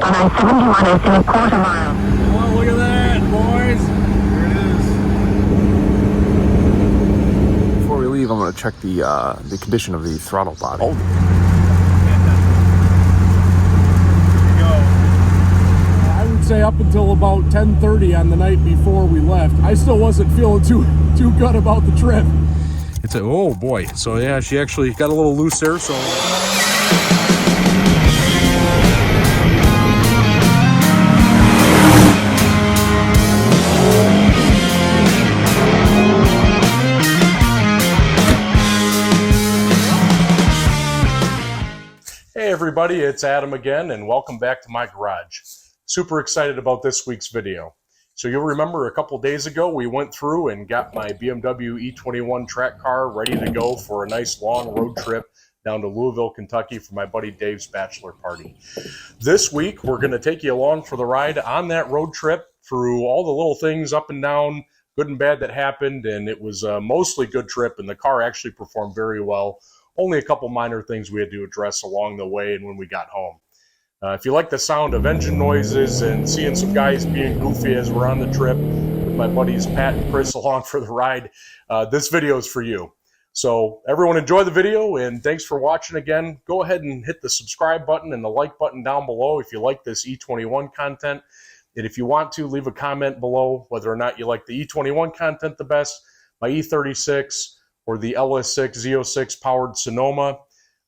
on I-71 is in a quarter mile. Oh, look at that, boys. There it is. Before we leave, I'm going to check the condition of the throttle body. There you go. I would say up until about 10:30 on the night before we left, I still wasn't feeling too good about the trip. It's a, oh boy. So yeah, she actually got a little loose there, so. Hey everybody, it's Adam again, and welcome back to my garage. Super excited about this week's video. So you'll remember a couple days ago we went through and got my BMW E21 track car ready to go for a nice long road trip down to Louisville, Kentucky for my buddy Dave's bachelor party. This week we're going to take you along for the ride on that road trip through all the little things up and down, good and bad that happened, and it was a mostly good trip, and the car actually performed very well. Only a couple minor things we had to address along the way and when we got home. If you like the sound of engine noises and seeing some guys being goofy as we're on the trip with my buddies Pat and Chris along for the ride, this video is for you. So everyone enjoy the video, and thanks for watching again. Go ahead and hit the subscribe button and the like button down below if you like this E21 content. And if you want to, leave a comment below whether or not you like the E21 content the best, my E36, or the LS6 Z06 powered Sonoma.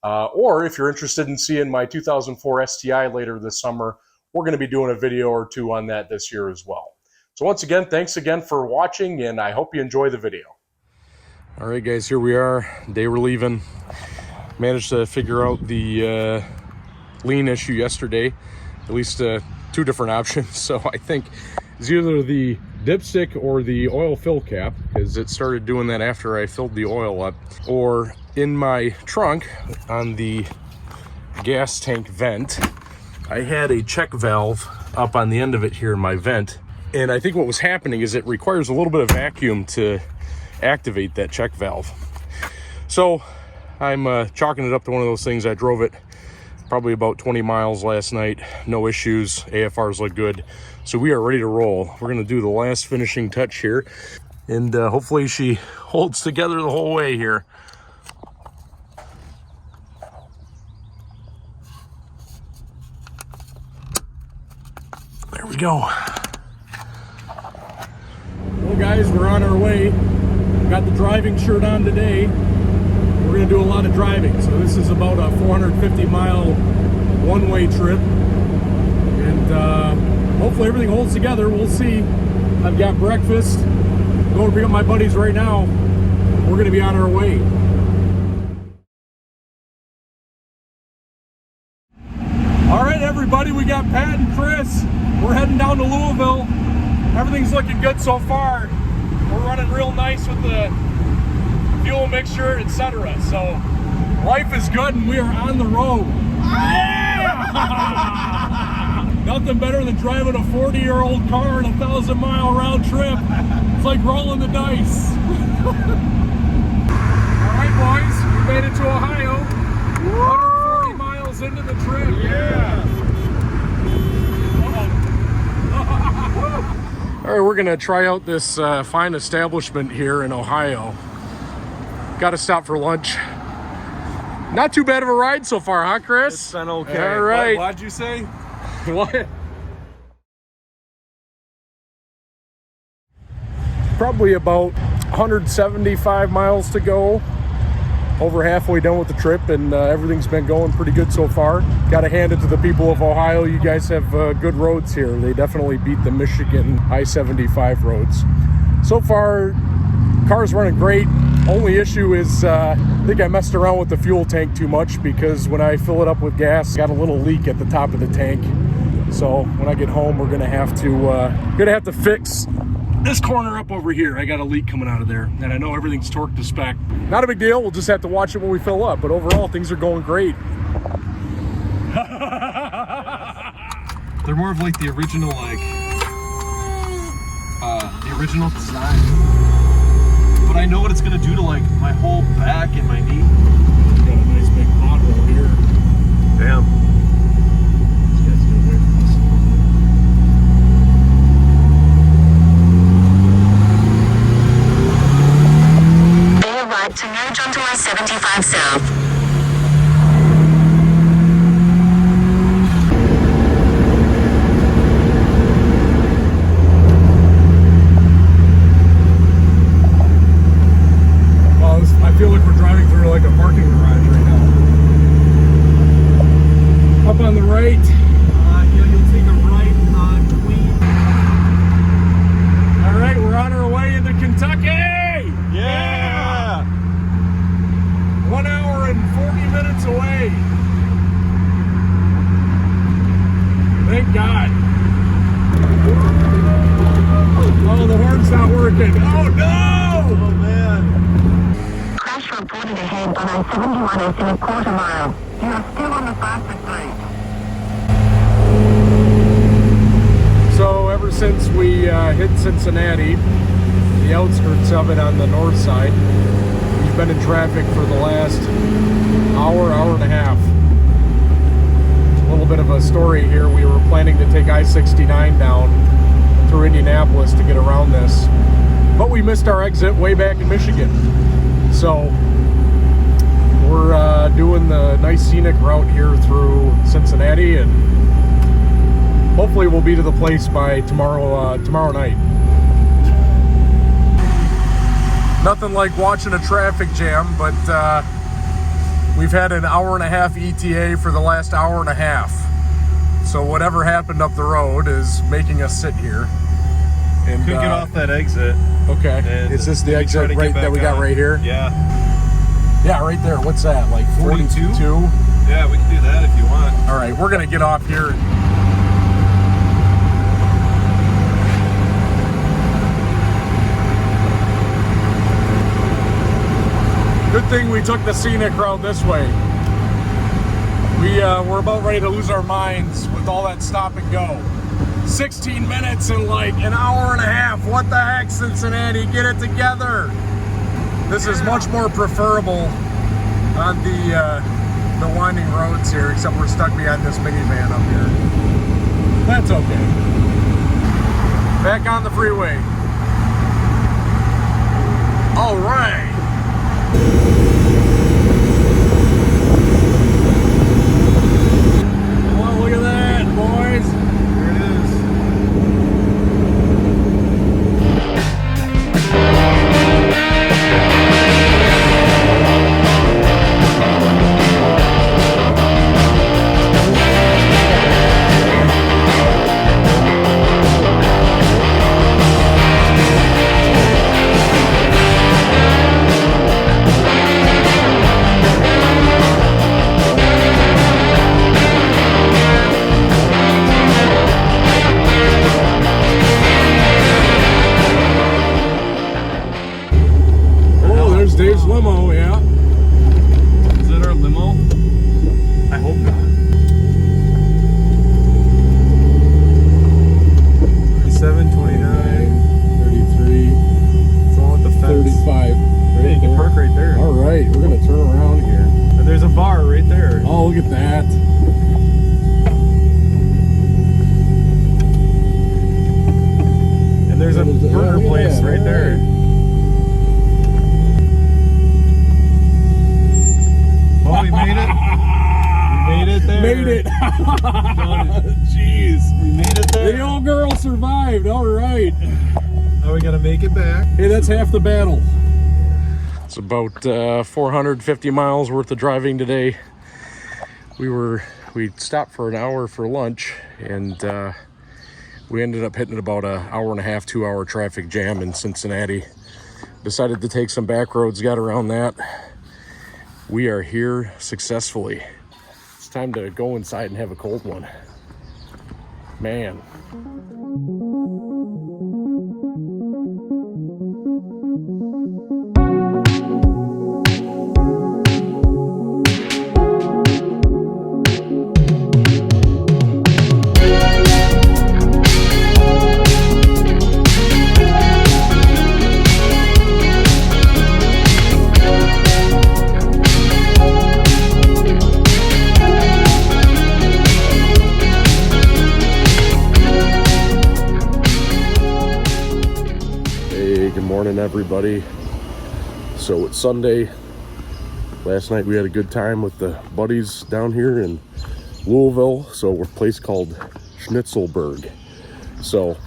Or if you're interested in seeing my 2004 STI later this summer, we're going to be doing a video or two on that this year as well. So once again, thanks again for watching, and I hope you enjoy the video. All right, guys, here we are. Day we're leaving. Managed to figure out the lean issue yesterday. At least two different options. So I think it's either the dipstick or the oil fill cap, because it started doing that after I filled the oil up, or in my trunk on the gas tank vent, I had a check valve up on the end of it here in my vent, and I think what was happening is it requires a little bit of vacuum to activate that check valve. So I'm chalking it up to one of those things. I drove it probably about 20 miles last night, no issues, AFRs look good, so we are ready to roll. We're going to do the last finishing touch here, and hopefully she holds together the whole way here. There we go. Well guys, we're on our way. Got the driving shirt on today. We're going to do a lot of driving, so this is about a 450 mile one-way trip, and hopefully everything holds together. We'll see. I've got breakfast, going to pick up my buddies right now. We're going to be on our way. All right everybody, we got Pat and Chris. We're heading down to Louisville. Everything's looking good so far. We're running real nice with the fuel mixture, etc. So life is good and we are on the road. Nothing better than driving a 40-year-old car in a 1,000-mile round trip. It's like rolling the dice. All right, boys, we made it to Ohio. 140 miles into the trip. Yeah. All right, we're gonna try out this fine establishment here in Ohio. Got to stop for lunch. Not too bad of a ride so far, huh, Chris? It's been okay. All right. What'd you say? What? Probably about 175 miles to go. Over halfway done with the trip, and everything's been going pretty good so far. Got to hand it to the people of Ohio. You guys have good roads here. They definitely beat the Michigan I-75 roads. So far, car's running great. Only issue is I think I messed around with the fuel tank too much, because when I fill it up with gas, got a little leak at the top of the tank. So when I get home, we're gonna have to fix this corner up over here. I got a leak coming out of there, and I know everything's torqued to spec. Not a big deal. We'll just have to watch it when we fill up. But overall, things are going great. They're more of like the original, the original design. But I know what it's gonna do to like my whole back and my knee. Got a nice big pothole here. Damn. This guy's gonna wait for us. I-75 south. I feel like we're driving through like a parking garage right now. Up on the right. Yeah, you'll take a right on Queen. All right, we're on our way into Kentucky. Yeah! 1 hour and 40 minutes away. Thank God. Oh, the horn's not working. Oh no! Oh man. Crash reported ahead on I-71 in a quarter mile. You are still on the fastest lane. So ever since we hit Cincinnati, the outskirts of it on the north side, we've been in traffic for the last hour and a half. A little bit of a story here. We were planning to take I-69 down through Indianapolis to get around this, but we missed our exit way back in Michigan. So we're doing the nice scenic route here through Cincinnati, and hopefully we'll be to the place by tomorrow night. Nothing like watching a traffic jam, but we've had an hour and a half ETA for the last hour and a half. So whatever happened up the road is making us sit here. And Couldn't get off that exit. Okay. And Is this the we tried exit to right get that back we got on. right here? Yeah. Yeah, right there. What's that? Like 42? 42? Yeah, we can do that if you want. All right, we're gonna get off here. Good thing we took the scenic route this way. We're about ready to lose our minds with all that stop and go. 16 minutes and like an hour and a half. What the heck, Cincinnati? Get it together. This is much more preferable on the winding roads here, except we're stuck behind this minivan up here. That's okay. Back on the freeway. All right. Well, look at that, boys. There it is. Dave's limo, yeah. Is it our limo? I hope not. 37, 29, 33, it's all at the fence. 35. Right, Yeah, you can park right there. All right, we're gonna turn around here. And there's a bar right there. Oh, look at that. And there's a Look at burger that, place right all there. right. Oh, we made it. We made it there. Made it. Jeez. We made it there. The old girl survived. All right. Now we gotta make it back. Hey, that's half the battle. It's about 450 miles worth of driving today. We stopped for an hour for lunch, and we ended up hitting about an hour and a half, 2 hour traffic jam in Cincinnati. Decided to take some back roads, got around that. We are here successfully. It's time to go inside and have a cold one. Man. Good morning, everybody. So it's Sunday. Last night we had a good time with the buddies down here in Louisville. So we're a place called Schnitzelberg. So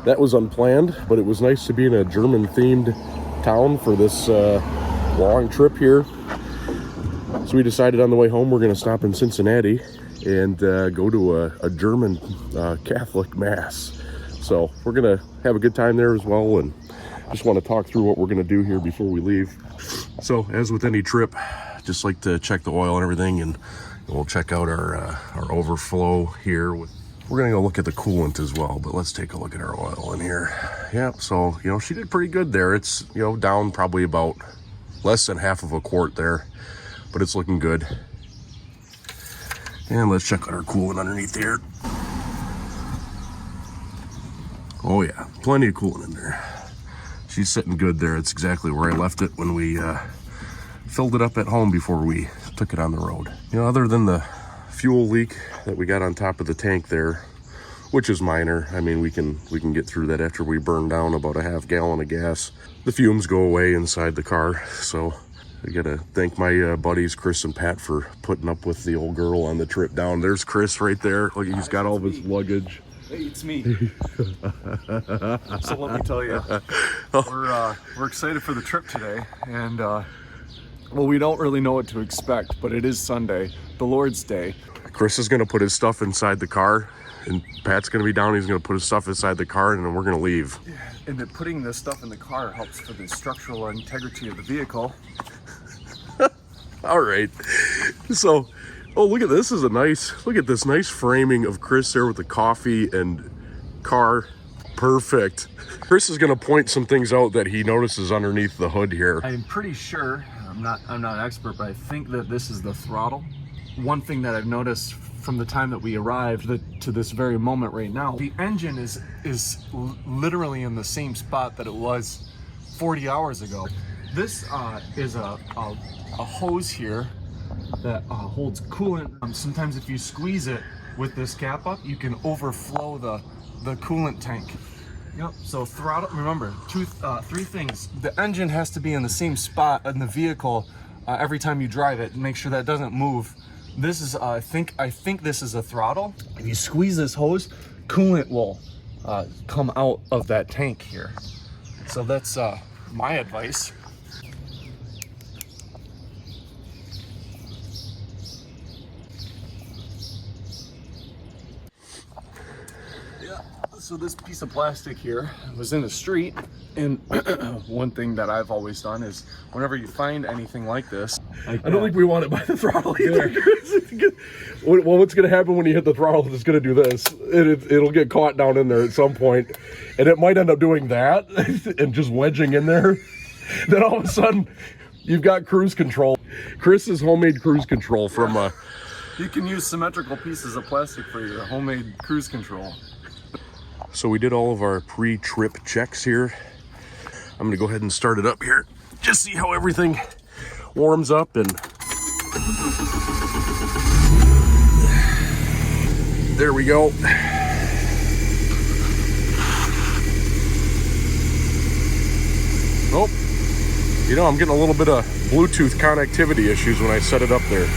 that was unplanned, but it was nice to be in a German-themed town for this long trip here. So we decided on the way home we're going to stop in Cincinnati and go to a German Catholic Mass. So we're going to have a good time there as well, and just want to talk through what we're going to do here before we leave. So as with any trip, just like to check the oil and everything, and we'll check out our overflow here. We're going to go look at the coolant as well, but let's take a look at our oil in here. Yeah, so, you know, she did pretty good there. It's, you know, down probably about less than half of a quart there, but it's looking good. And let's check out our coolant underneath here. Oh yeah, plenty of coolant in there. She's sitting good there. It's exactly where I left it when we filled it up at home before we took it on the road. You know, other than the fuel leak that we got on top of the tank there, which is minor. I mean, we can get through that after we burn down about a half gallon of gas. The fumes go away inside the car. So I gotta thank my buddies Chris and Pat for putting up with the old girl on the trip down. There's Chris right there. Look, he's got all of his luggage. Hey, it's me. So let me tell you, we're excited for the trip today, and well, we don't really know what to expect, but it is Sunday, the Lord's Day. Chris is gonna put his stuff inside the car, and Pat's gonna be down. He's gonna put his stuff inside the car, and then we're gonna leave. Yeah, and that putting this stuff in the car helps for the structural integrity of the vehicle. All right, so. Oh, look at this. Look at this nice framing of Chris there with the coffee and car. Perfect. Chris is going to point some things out that he notices underneath the hood here. I'm pretty sure, I'm not an expert, but I think that this is the throttle. One thing that I've noticed from the time that we arrived to this very moment right now, the engine is literally in the same spot that it was 40 hours ago. This is a hose here that holds coolant. Sometimes if you squeeze it with this cap up, you can overflow the coolant tank. Yep. So throttle. Remember, three things. The engine has to be in the same spot in the vehicle every time you drive it. Make sure that doesn't move. This is I think this is a throttle. If you squeeze this hose, coolant will come out of that tank here. So that's my advice. So this piece of plastic here was in the street, and one thing that I've always done is whenever you find anything like this, I don't think we want it by the throttle either. Well, what's going to happen when you hit the throttle is it's going to do this. It'll get caught down in there at some point, and it might end up doing that and just wedging in there. Then all of a sudden, you've got cruise control. Chris's homemade cruise control from you can use symmetrical pieces of plastic for your homemade cruise control. So we did all of our pre-trip checks here. I'm gonna go ahead and start it up here. Just see how everything warms up, and there we go. Oh, you know, I'm getting a little bit of Bluetooth connectivity issues when I set it up there.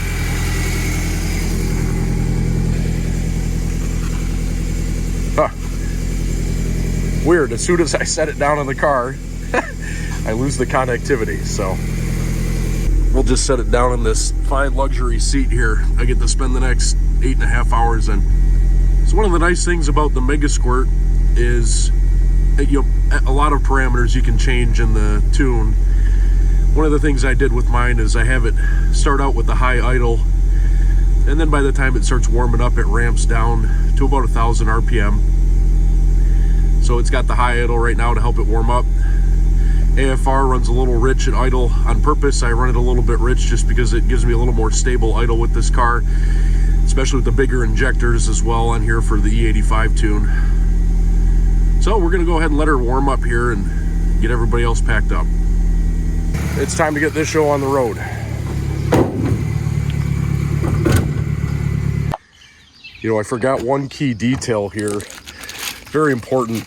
Huh. Weird, as soon as I set it down in the car, I lose the connectivity. So we'll just set it down in this fine luxury seat here. I get to spend the next 8.5 hours in. So one of the nice things about the Mega Squirt is a lot of parameters you can change in the tune. One of the things I did with mine is I have it start out with the high idle, and then by the time it starts warming up, it ramps down to about 1,000 RPM. So it's got the high idle right now to help it warm up. AFR runs a little rich at idle on purpose. I run it a little bit rich just because it gives me a little more stable idle with this car, especially with the bigger injectors as well on here for the E85 tune. So we're gonna go ahead and let her warm up here and get everybody else packed up. It's time to get this show on the road. You know, I forgot one key detail here. Very important.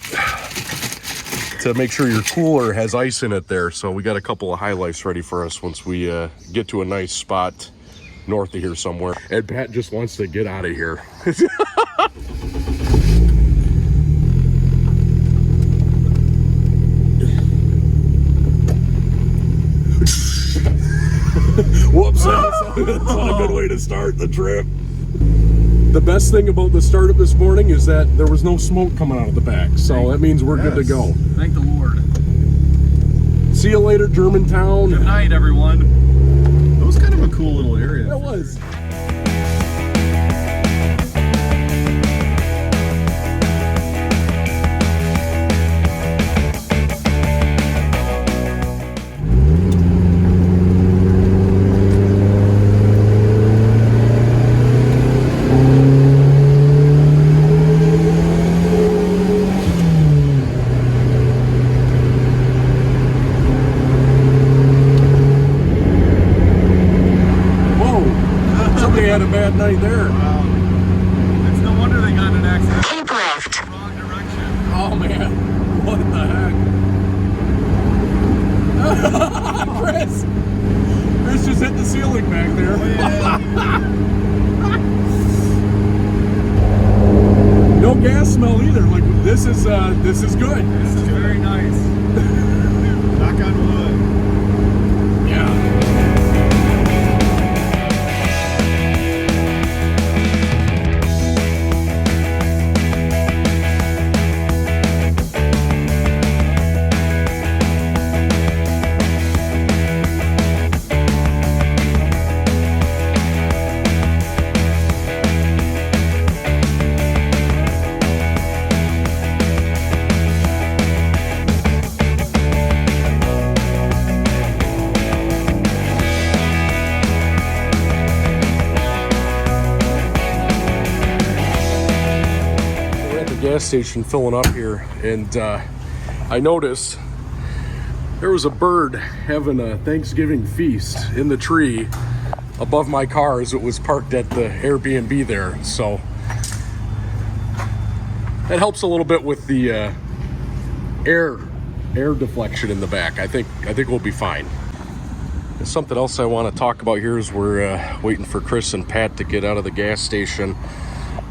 to make sure your cooler has ice in it there. So we got a couple of Highlifes ready for us once we get to a nice spot north of here somewhere. And Pat just wants to get out of here. Whoops, that's not a good way to start the trip. The best thing about the startup this morning is that there was no smoke coming out of the back, so that means we're good to go. Thank the Lord. See you later, Germantown. Good night, everyone. It was kind of a cool little area. It was. Had a bad night there. It's no wonder they got in an accident. Keep left. Wrong direction. Oh man, what the heck? Chris just hit the ceiling back there. Oh, yeah. No gas smell either. Like this is good. This is very nice. Knock on wood. Yeah. Gas station filling up here, and I noticed there was a bird having a Thanksgiving feast in the tree above my car as it was parked at the Airbnb there. So that helps a little bit with the air deflection in the back. I think we'll be fine. There's something else I want to talk about here as we're waiting for Chris and Pat to get out of the gas station.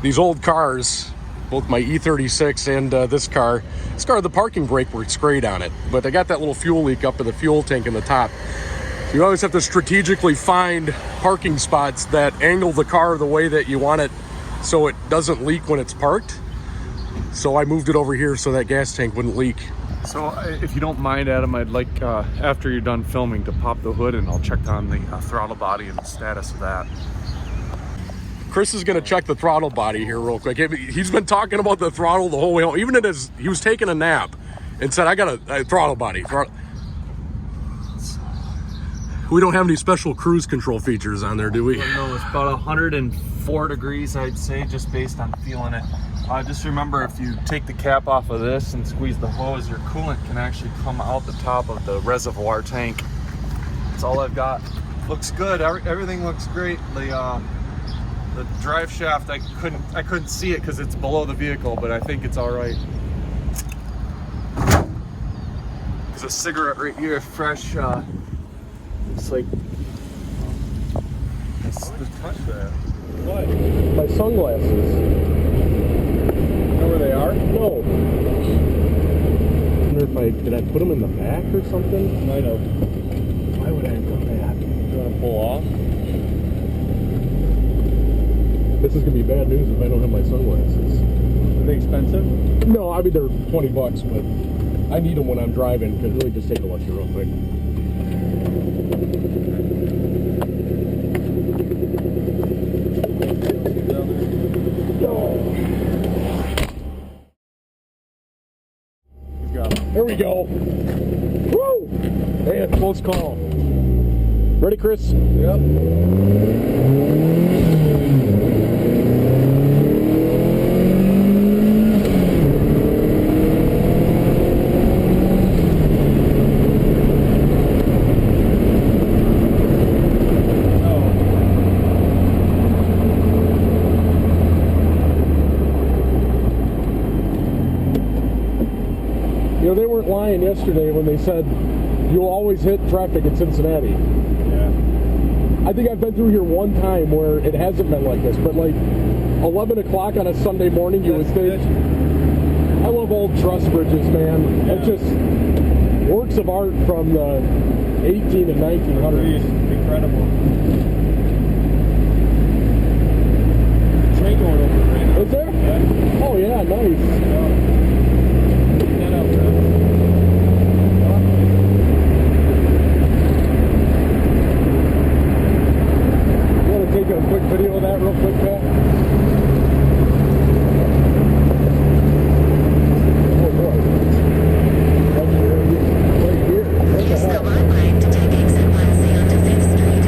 These old cars, both my E36 and this car, the parking brake works great on it, but I got that little fuel leak up in the fuel tank in the top. You always have to strategically find parking spots that angle the car the way that you want it so it doesn't leak when it's parked. So I moved it over here so that gas tank wouldn't leak. So if you don't mind, Adam, I'd like, after you're done filming, to pop the hood and I'll check on the throttle body and the status of that. Chris is going to check the throttle body here real quick. He's been talking about the throttle the whole way home. Even he was taking a nap and said, I got a throttle body. We don't have any special cruise control features on there, do we? No, it's about 104 degrees, I'd say, just based on feeling it. Just remember, if you take the cap off of this and squeeze the hose, your coolant can actually come out the top of the reservoir tank. That's all I've got. Looks good. Everything looks great. The drive shaft, I couldn't see it because it's below the vehicle, but I think it's all right. There's a cigarette right here, fresh. It's like. Let's touch that. What? My sunglasses. Know where they are? No. I wonder if did I put them in the back or something? Might have. Why would I have done that? You want to pull off? This is gonna be bad news if I don't have my sunglasses. Are they expensive? No, I mean they're $20, but I need them when I'm driving. Because really, just take a look here real quick. There we go. Woo! Hey, a close call. Ready, Chris? Yep. yesterday when they said you'll always hit traffic in Cincinnati. Yeah. I think I've been through here one time where it hasn't been like this, but like 11 o'clock on a Sunday morning, you would think. I love old truss bridges, man. Yeah. It's just works of art from the 18 and 1900s. Incredible. Train going over right now. Is there? Yeah. Oh yeah, nice. That out there. You want to take a quick video of that real quick, Pat? Oh boy. Right here. What the heck? line to take exit 1C onto 5th Street.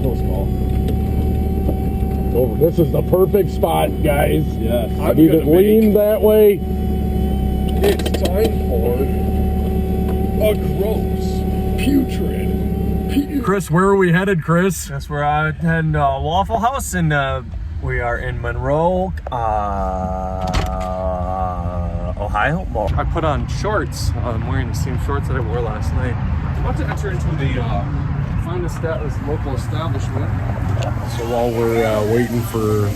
Close call. Over. This is the perfect spot, guys. Yes. I need it lean that way. It's time for a gross, putrid. Chris, where are we headed, Chris? Yes, we're out heading to Waffle House, and we are in Monroe, Ohio. Well, I put on shorts. I'm wearing the same shorts that I wore last night. I'm about to enter into the finest local establishment. So while we're waiting for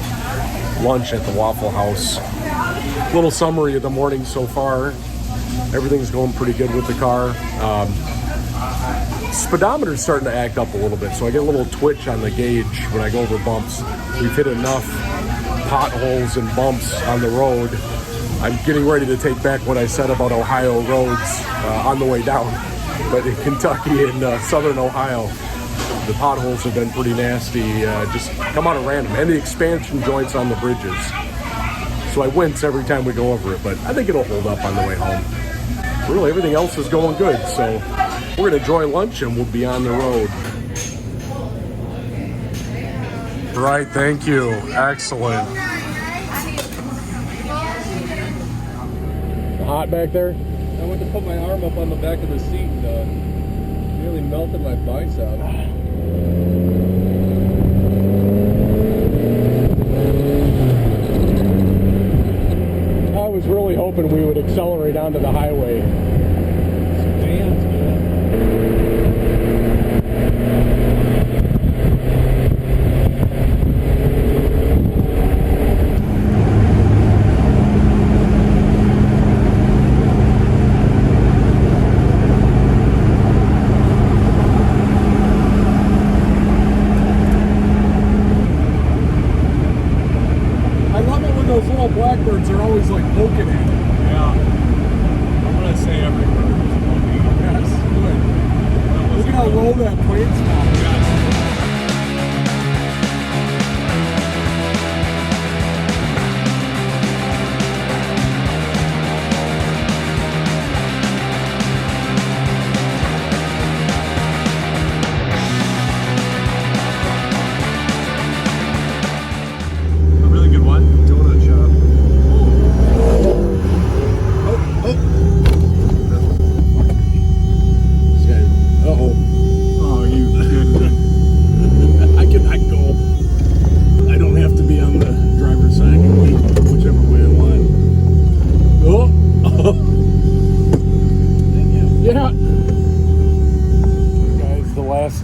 lunch at the Waffle House, little summary of the morning so far. Everything's going pretty good with the car. Speedometer's starting to act up a little bit, so I get a little twitch on the gauge when I go over bumps. We've hit enough potholes and bumps on the road. I'm getting ready to take back what I said about Ohio roads on the way down. But in Kentucky and southern Ohio, the potholes have been pretty nasty, just come out at random. And the expansion joints on the bridges. So I wince every time we go over it, but I think it'll hold up on the way home. Really, everything else is going good, so we're gonna enjoy lunch and we'll be on the road. Right, thank you. Excellent. Hot back there? I went to put my arm up on the back of the seat and nearly melted my bicep. I was really hoping we would accelerate onto the highway. Vans, man. Those little blackbirds are always like poking at you. Yeah. I'm gonna say every word. Yes, good. Look at how low that plane's now. Oh, you kidding me?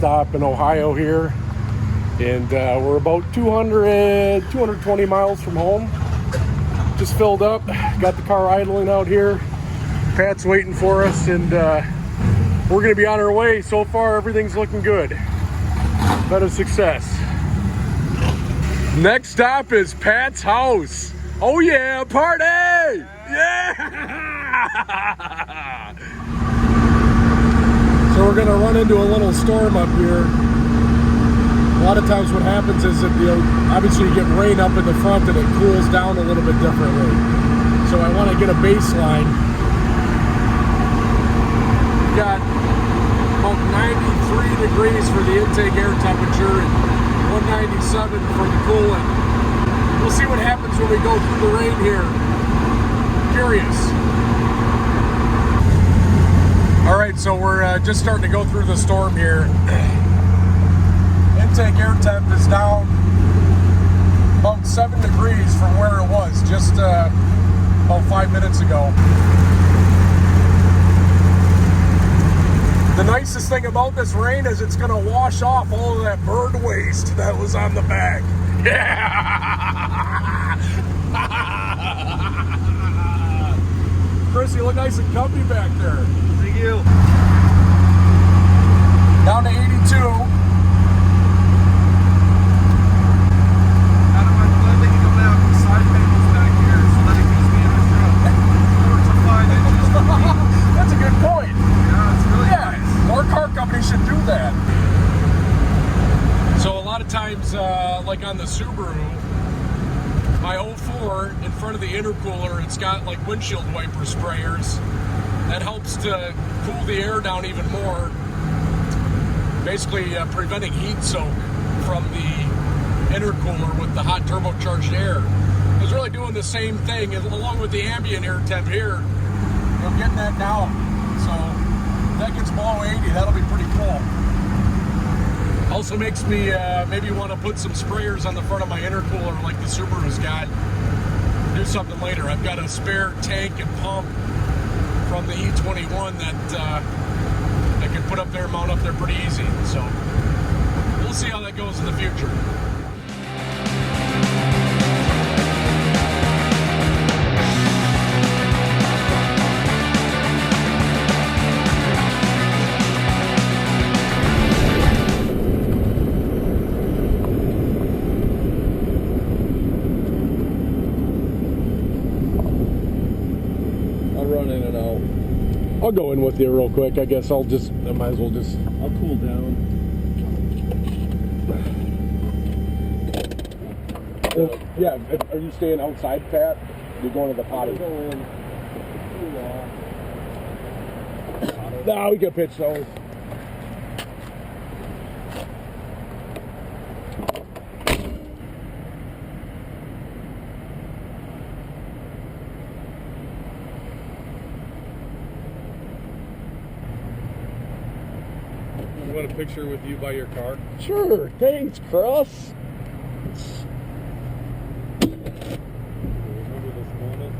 stop in Ohio here. And we're about 220 miles from home. Just filled up, got the car idling out here. Pat's waiting for us, and we're gonna be on our way. So far, everything's looking good. Been a success. Next stop is Pat's house. Oh yeah, party! Yeah! So we're gonna run into a little storm up here. A lot of times what happens is that, obviously you get rain up in the front and it cools down a little bit differently. So I want to get a baseline. We've got about 93 degrees for the intake air temperature and 197 for the coolant. We'll see what happens when we go through the rain here. Curious. All right, so we're just starting to go through the storm here. Intake air temp is down about 7 degrees from where it was just about 5 minutes ago. The nicest thing about this rain is it's gonna wash off all of that bird waste that was on the back. Yeah! Chris, you look nice and comfy back there. Thank you. Down to 82. That's a good point. Yeah, it's really nice. More car companies should do that. So a lot of times, like on the Subaru, my 04, in front of the intercooler, it's got like windshield wiper sprayers. That helps to cool the air down even more, basically preventing heat soak from the intercooler with the hot turbocharged air. It's really doing the same thing along with the ambient air temp here. I'm getting that down. So if that gets below 80, that'll be pretty cool. Also makes me maybe want to put some sprayers on the front of my intercooler like the Subaru's got. Do something later. I've got a spare tank and pump from the E21 that I can put up there, mount up there pretty easy. So we'll see how that goes in the future. I'll go in with you real quick. I guess I might as well just... I'll cool down. Yeah, are you staying outside, Pat? You're going to the potty? Go in. No, we can pitch those. You want a picture with you by your car? Sure, thanks, Cross. Remember this moment?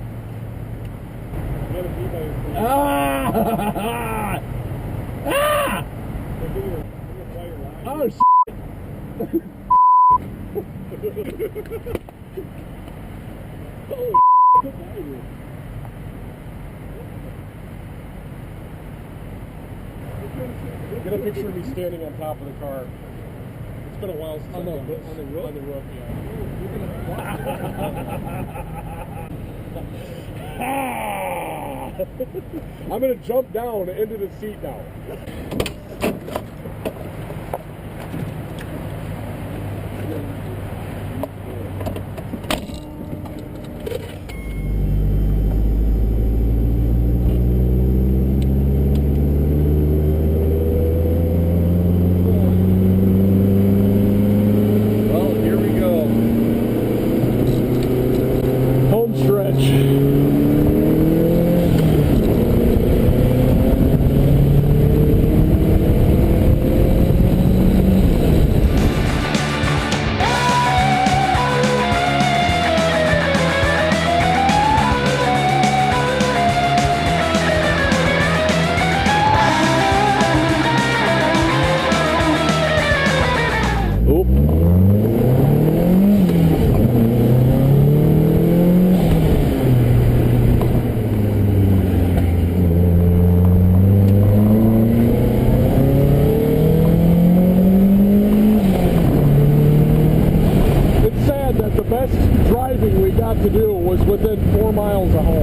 You gotta be by your car. Ah! Ah! Oh, shit. Holy shit. Get a picture of me standing on top of the car. It's been a while since I've done this. On the roof? On the roof, yeah. I'm going to jump down into the seat now.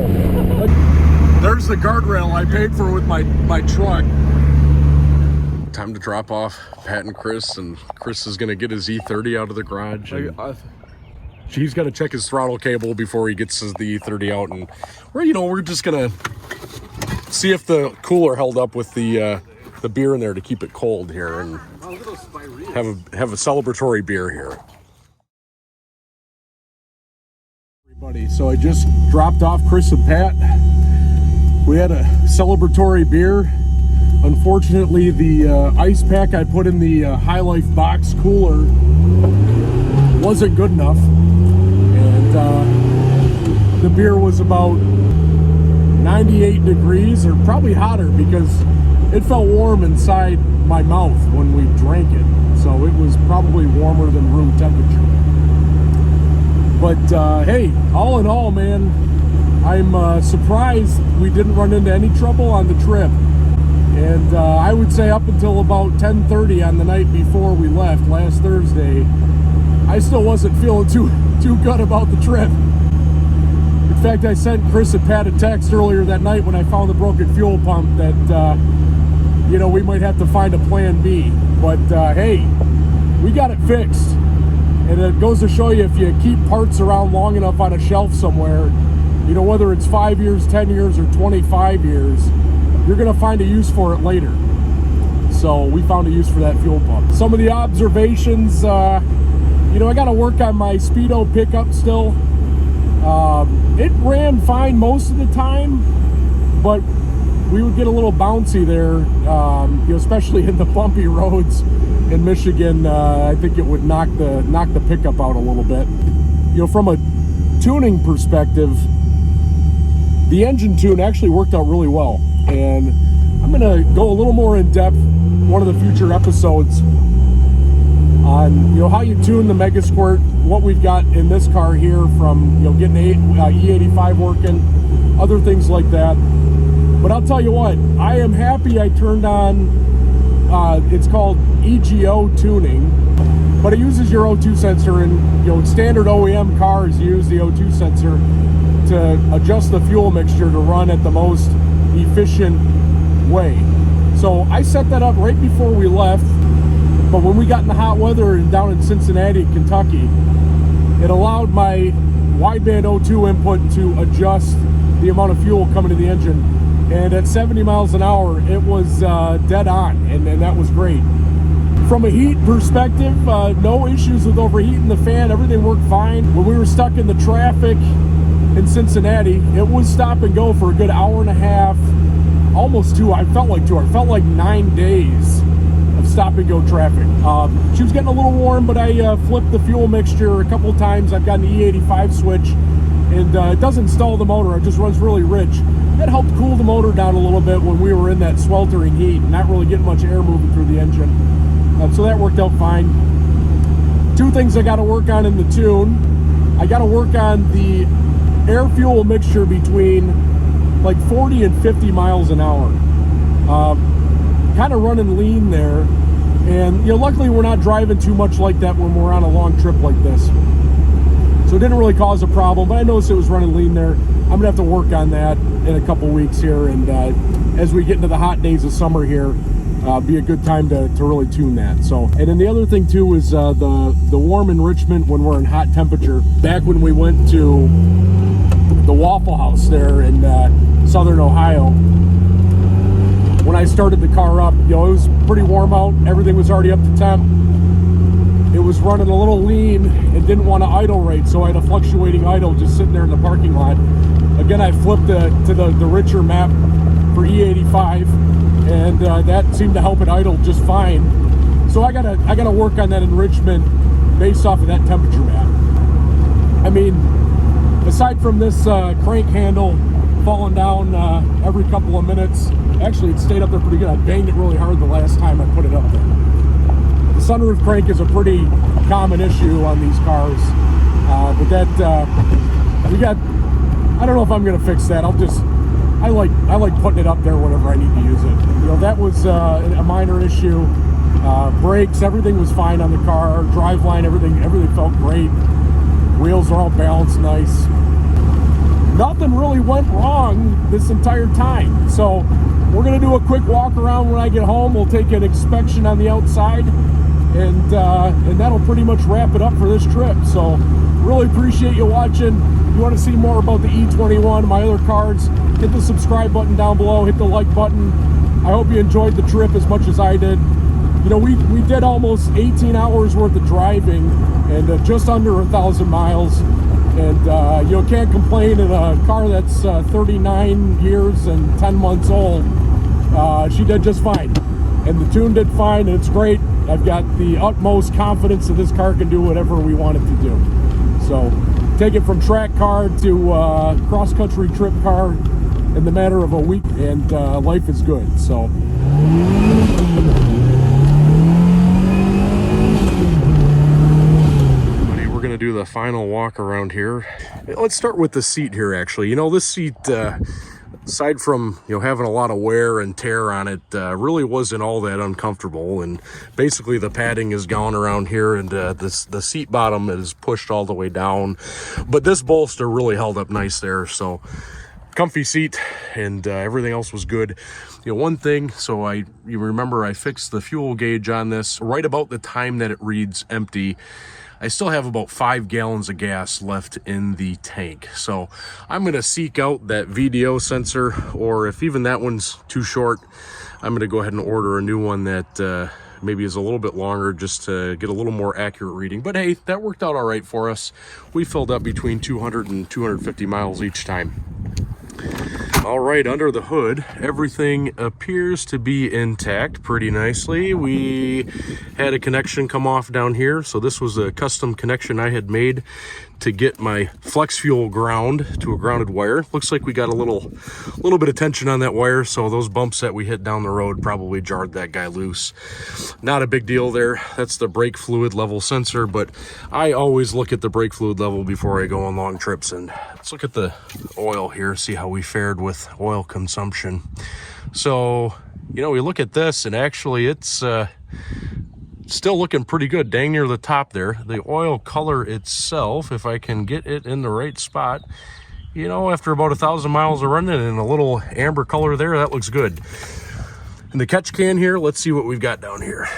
hole. There's the guardrail I paid for with my truck. Time to drop off Pat and Chris, and Chris is gonna get his E30 out of the garage. He's got to check his throttle cable before he gets the E30 out, and we're just gonna see if the cooler held up with the beer in there to keep it cold here, and have a celebratory beer here. Everybody, so I just dropped off Chris and Pat. We had a celebratory beer. Unfortunately, the ice pack I put in the Highlife box cooler wasn't good enough, and the beer was about 98 degrees, or probably hotter, because it felt warm inside my mouth when we drank it, so it was probably warmer than room temperature. But hey, all in all, man, I'm surprised we didn't run into any trouble on the trip. And I would say up until about 10:30 on the night before we left last Thursday, I still wasn't feeling too good about the trip. In fact, I sent Chris and Pat a text earlier that night when I found the broken fuel pump that we might have to find a plan B. But hey, we got it fixed. And it goes to show you, if you keep parts around long enough on a shelf somewhere, whether it's 5 years, 10 years, or 25 years, you're gonna find a use for it later. So we found a use for that fuel pump. Some of the observations, I gotta work on my Speedo pickup still. It ran fine most of the time, but we would get a little bouncy there, especially in the bumpy roads in Michigan. I think it would knock the pickup out a little bit. From a tuning perspective, the engine tune actually worked out really well. And I'm gonna go a little more in depth one of the future episodes on how you tune the Mega Squirt, what we've got in this car here from getting the E85 working, other things like that. But I'll tell you what, I am happy I turned on it's called EGO tuning, but it uses your O2 sensor, and standard OEM cars use the O2 sensor to adjust the fuel mixture to run at the most efficient way. So I set that up right before we left, but when we got in the hot weather and down in Cincinnati, Kentucky, it allowed my wideband O2 input to adjust the amount of fuel coming to the engine, and at 70 miles an hour it was dead on, and that was great. From a heat perspective, no issues with overheating the fan. Everything worked fine. When we were stuck in the traffic in Cincinnati, it was stop and go for a good hour and a half, almost 2. I felt like 2 hours. Felt like 9 days of stop and go traffic. She was getting a little warm, but I flipped the fuel mixture a couple times. I've got an E85 switch, and it doesn't stall the motor. It just runs really rich. That helped cool the motor down a little bit when we were in that sweltering heat and not really getting much air moving through the engine. So that worked out fine. 2 things I got to work on in the tune. I got to work on the air fuel mixture between like 40 and 50 miles an hour. Kind of running lean there, and luckily we're not driving too much like that when we're on a long trip like this, so it didn't really cause a problem. But I noticed it was running lean there. I'm gonna have to work on that in a couple weeks here, and as we get into the hot days of summer here, be a good time to really tune that. So, and then the other thing too is the warm enrichment when we're in hot temperature. Back when we went to the Waffle House there in southern Ohio, when I started the car up, it was pretty warm out. Everything was already up to temp. It was running a little lean and didn't want to idle rate, so I had a fluctuating idle just sitting there in the parking lot. Again, I flipped to the richer map for E85, and that seemed to help it idle just fine. So I gotta work on that enrichment based off of that temperature map. I mean, aside from this crank handle falling down every couple of minutes, actually it stayed up there pretty good. I banged it really hard the last time I put it up there. The sunroof crank is a pretty common issue on these cars, but that I don't know if I'm gonna fix that. I like putting it up there whenever I need to use it. That was a minor issue. Brakes, everything was fine on the car. Driveline, everything felt great. Wheels are all balanced nice. nothing really went wrong this entire time. So we're gonna do a quick walk around when I get home. We'll take an inspection on the outside, and that'll pretty much wrap it up for this trip. So really appreciate you watching. If you want to see more about the E21, my other cars, hit the subscribe button down below, hit the like button. I hope you enjoyed the trip as much as I did. You know, we did almost 18 hours worth of driving and just under 1,000 miles. And you know, can't complain in a car that's 39 years and 10 months old. She did just fine. And the tune did fine, and it's great. I've got the utmost confidence that this car can do whatever we want it to do. So take it from track car to cross-country trip car in the matter of a week, and life is good. So we're gonna do the final walk around here. Let's start with the seat here. Actually, you know, this seat, aside from, you know, having a lot of wear and tear on it, really wasn't all that uncomfortable. And basically the padding is gone around here, and the seat bottom is pushed all the way down, but this bolster really held up nice there. So comfy seat, and everything else was good. You know, one thing, so you remember I fixed the fuel gauge on this right about the time that it reads empty. I still have about 5 gallons of gas left in the tank. So I'm gonna seek out that VDO sensor, or if even that one's too short, I'm gonna go ahead and order a new one that maybe is a little bit longer, just to get a little more accurate reading. But hey, that worked out all right for us. We filled up between 200 and 250 miles each time. All right, under the hood, everything appears to be intact pretty nicely. We had a connection come off down here, so this was a custom connection I had made to get my flex fuel ground to a grounded wire. Looks like we got a little bit of tension on that wire, so those bumps that we hit down the road probably jarred that guy loose. Not a big deal there. That's the brake fluid level sensor, but I always look at the brake fluid level before I go on long trips. And let's look at the oil here, see how we fared with oil consumption. So, you know, we look at this, and actually it's still looking pretty good, dang near the top there. The oil color itself, if I can get it in the right spot, you know, after about 1,000 miles of running and a little amber color there, that looks good. In the catch can here, let's see what we've got down here.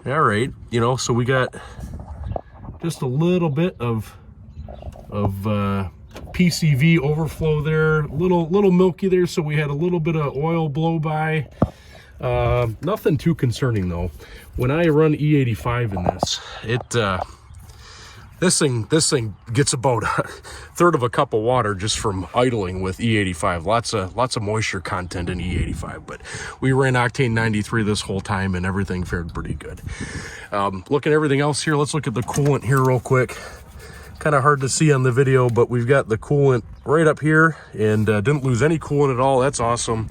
All right, you know, so we got just a little bit of PCV overflow there, little milky there, so we had a little bit of oil blow by. Nothing too concerning though. When I run E85 in this, this thing gets about a third of a cup of water just from idling with E85. Lots of moisture content in E85, but we ran octane 93 this whole time, and everything fared pretty good. Looking at everything else here, let's look at the coolant here real quick. Kind of hard to see on the video, but we've got the coolant right up here, and didn't lose any coolant at all. That's awesome.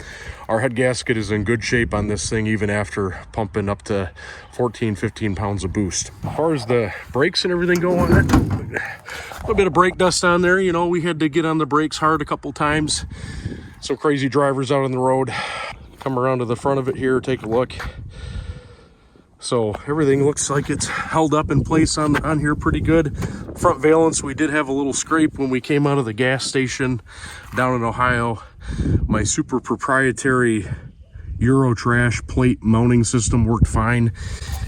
Our head gasket is in good shape on this thing, even after pumping up to 14-15 pounds of boost. As far as the brakes and everything go on it, a little bit of brake dust on there. You know, we had to get on the brakes hard a couple times. Some crazy drivers out on the road. Come around to the front of it here, take a look. So everything looks like it's held up in place on here pretty good. Front valence, we did have a little scrape when we came out of the gas station down in Ohio. My super proprietary Euro trash plate mounting system worked fine.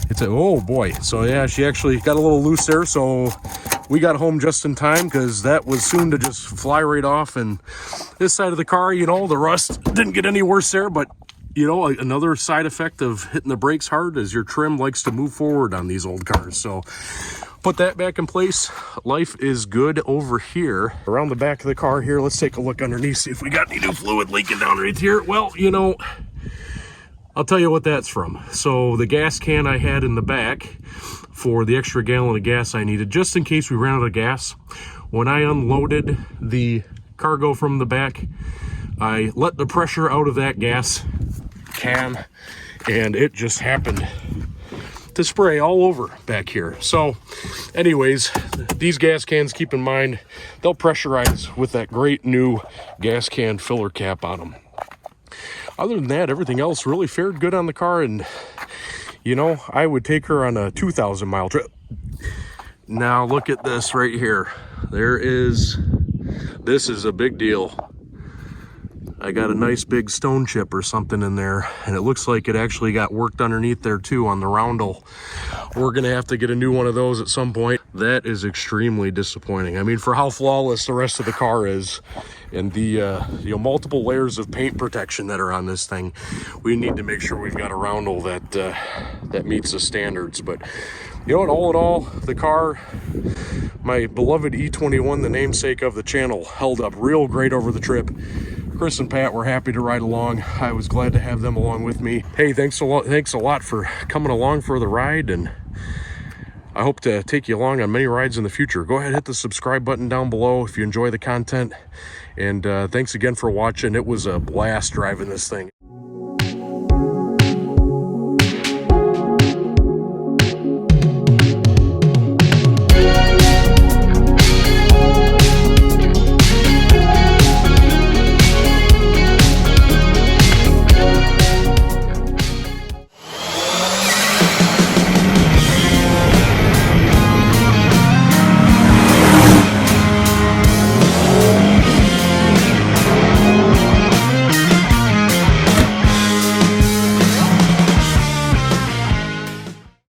It's oh boy. So yeah, she actually got a little loose there, so we got home just in time, because that was soon to just fly right off. And this side of the car, you know, the rust didn't get any worse there, but you know, another side effect of hitting the brakes hard is your trim likes to move forward on these old cars. So put that back in place. Life is good over here. Around the back of the car here, let's take a look underneath, see if we got any new fluid leaking down right here. Well, you know, I'll tell you what that's from. So the gas can I had in the back for the extra gallon of gas I needed, just in case we ran out of gas, when I unloaded the cargo from the back, I let the pressure out of that gas can, and it just happened to spray all over back here. So anyways, these gas cans, keep in mind, they'll pressurize with that great new gas can filler cap on them. Other than that, everything else really fared good on the car, and you know, I would take her on a 2,000 mile trip. Now look at this right here. There is This is a big deal. I got a nice big stone chip or something in there, and it looks like it actually got worked underneath there too on the roundel. We're gonna have to get a new one of those at some point. That is extremely disappointing. I mean, for how flawless the rest of the car is, and the you know, multiple layers of paint protection that are on this thing, we need to make sure we've got a roundel that that meets the standards. But you know what, all in all, the car, my beloved E21, the namesake of the channel, held up real great over the trip. Chris and Pat were happy to ride along. I was glad to have them along with me. Hey, thanks a lot for coming along for the ride, and I hope to take you along on many rides in the future. Go ahead, hit the subscribe button down below if you enjoy the content, and thanks again for watching. It was a blast driving this thing.